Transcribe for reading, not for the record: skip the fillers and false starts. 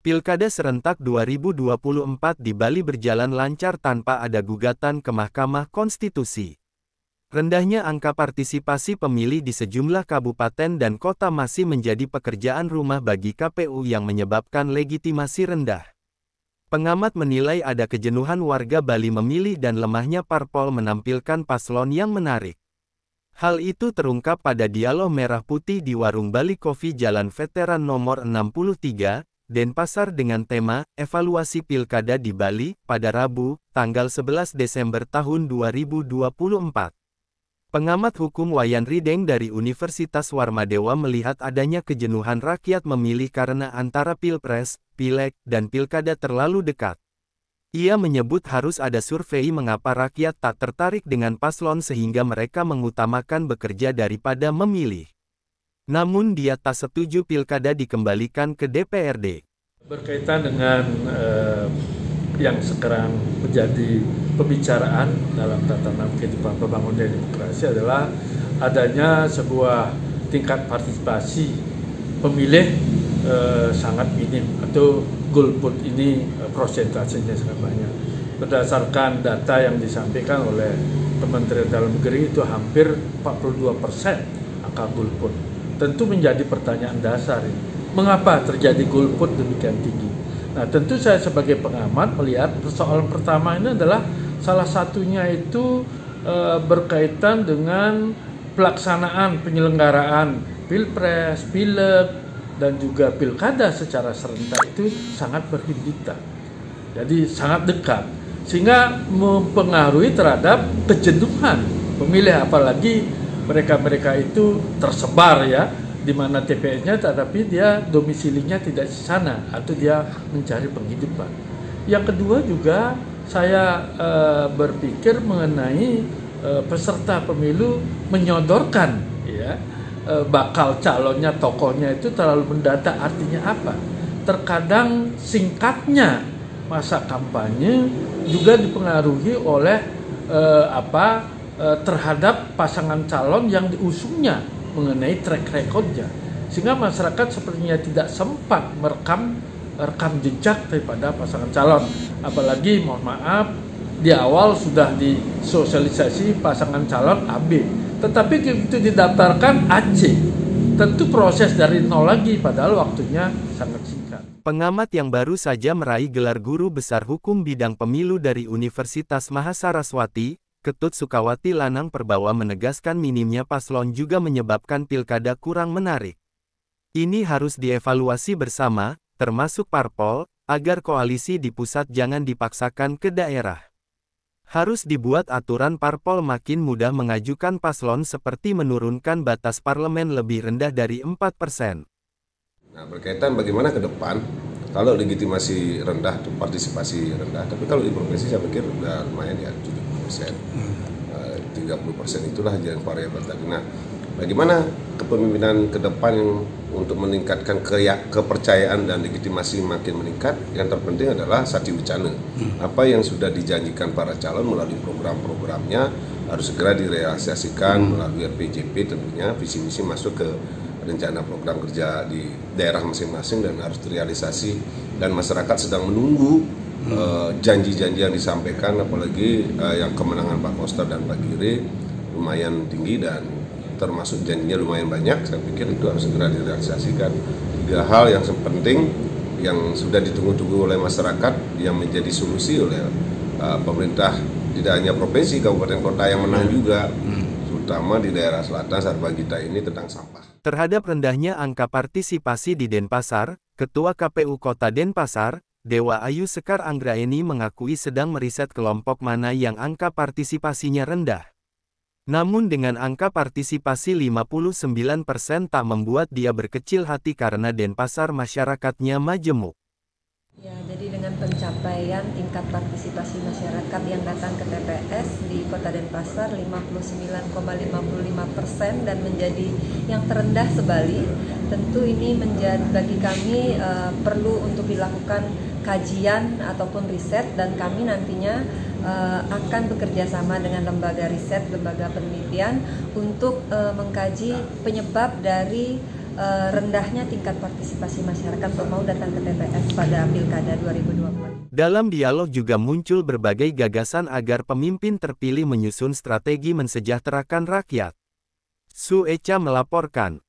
Pilkada serentak 2024 di Bali berjalan lancar tanpa ada gugatan ke Mahkamah Konstitusi. Rendahnya angka partisipasi pemilih di sejumlah kabupaten dan kota masih menjadi pekerjaan rumah bagi KPU yang menyebabkan legitimasi rendah. Pengamat menilai ada kejenuhan warga Bali memilih dan lemahnya parpol menampilkan paslon yang menarik. Hal itu terungkap pada dialog merah putih di Warung Bali Coffee Jalan Veteran nomor 63, Denpasar dengan tema Evaluasi Pilkada di Bali pada Rabu, tanggal 11 Desember tahun 2024. Pengamat hukum Wayan Rideng dari Universitas Warmadewa melihat adanya kejenuhan rakyat memilih karena antara Pilpres, Pileg, dan Pilkada terlalu dekat. Ia menyebut harus ada survei mengapa rakyat tak tertarik dengan paslon sehingga mereka mengutamakan bekerja daripada memilih. Namun dia tak setuju pilkada dikembalikan ke DPRD. Berkaitan dengan yang sekarang menjadi pembicaraan dalam tatanan kehidupan pembangunan demokrasi adalah adanya sebuah tingkat partisipasi pemilih sangat minim atau golput ini prosentasenya sangat banyak. Berdasarkan data yang disampaikan oleh Kementerian Dalam Negeri itu hampir 42% angka golput. Tentu menjadi pertanyaan dasar ini. Mengapa terjadi golput demikian tinggi? Nah, tentu saya sebagai pengamat melihat persoalan pertama ini adalah salah satunya itu berkaitan dengan pelaksanaan penyelenggaraan Pilpres, Pileg, dan juga Pilkada secara serentak itu sangat berhimpitan. Jadi sangat dekat. Sehingga mempengaruhi terhadap kejenuhan pemilih, apalagi mereka itu tersebar ya, di mana TPS-nya tetapi dia domisilinya tidak di sana atau dia mencari penghidupan. Yang kedua juga saya berpikir mengenai peserta pemilu menyodorkan ya bakal calonnya, tokohnya itu terlalu mendata. Artinya apa? Terkadang singkatnya masa kampanye juga dipengaruhi oleh terhadap pasangan calon yang diusungnya mengenai track recordnya, sehingga masyarakat sepertinya tidak sempat merekam jejak daripada pasangan calon. Apalagi mohon maaf di awal sudah disosialisasi pasangan calon AB, tetapi itu didaftarkan AC. Tentu proses dari nol lagi, padahal waktunya sangat singkat. Pengamat yang baru saja meraih gelar guru besar hukum bidang pemilu dari Universitas Mahasaraswati, Ketut Sukawati Lanang Perbawa menegaskan minimnya paslon juga menyebabkan pilkada kurang menarik. Ini harus dievaluasi bersama, termasuk parpol, agar koalisi di pusat jangan dipaksakan ke daerah. Harus dibuat aturan parpol makin mudah mengajukan paslon seperti menurunkan batas parlemen lebih rendah dari 4%. Nah, berkaitan bagaimana ke depan, kalau legitimasi rendah, partisipasi rendah, tapi kalau di provinsi saya pikir udah lumayan ya, 70%, 30% itulah yang variabel tadi. Nah, bagaimana kepemimpinan ke depan untuk meningkatkan kepercayaan dan legitimasi makin meningkat? Yang terpenting adalah sati wicana. Apa yang sudah dijanjikan para calon melalui program-programnya harus segera direalisasikan melalui RPJP, tentunya visi misi masuk ke rencana program kerja di daerah masing-masing dan harus direalisasi, dan masyarakat sedang menunggu janji-janji yang disampaikan, apalagi yang kemenangan Pak Koster dan Pak Giri lumayan tinggi dan termasuk janjinya lumayan banyak. Saya pikir itu harus segera direalisasikan. 3 hal yang penting yang sudah ditunggu-tunggu oleh masyarakat yang menjadi solusi oleh pemerintah, tidak hanya provinsi, kabupaten kota yang menang juga, terutama di daerah selatan Sarbagita ini tentang sampah. Terhadap rendahnya angka partisipasi di Denpasar, Ketua KPU Kota Denpasar, Dewa Ayu Sekar Anggraeni mengakui sedang meriset kelompok mana yang angka partisipasinya rendah. Namun dengan angka partisipasi 59% tak membuat dia berkecil hati karena Denpasar masyarakatnya majemuk. Ya, jadi dengan pencapaian tingkat partisipasi masyarakat yang datang ke TPS di Kota Denpasar 59,55% dan menjadi yang terendah se-Bali, tentu ini menjadi bagi kami perlu untuk dilakukan kajian ataupun riset, dan kami nantinya akan bekerja sama dengan lembaga riset, lembaga penelitian untuk mengkaji penyebab dari rendahnya tingkat partisipasi masyarakat untuk mau datang ke TPS pada Pilkada 2024. Dalam dialog juga muncul berbagai gagasan agar pemimpin terpilih menyusun strategi mensejahterakan rakyat. Su Echa melaporkan.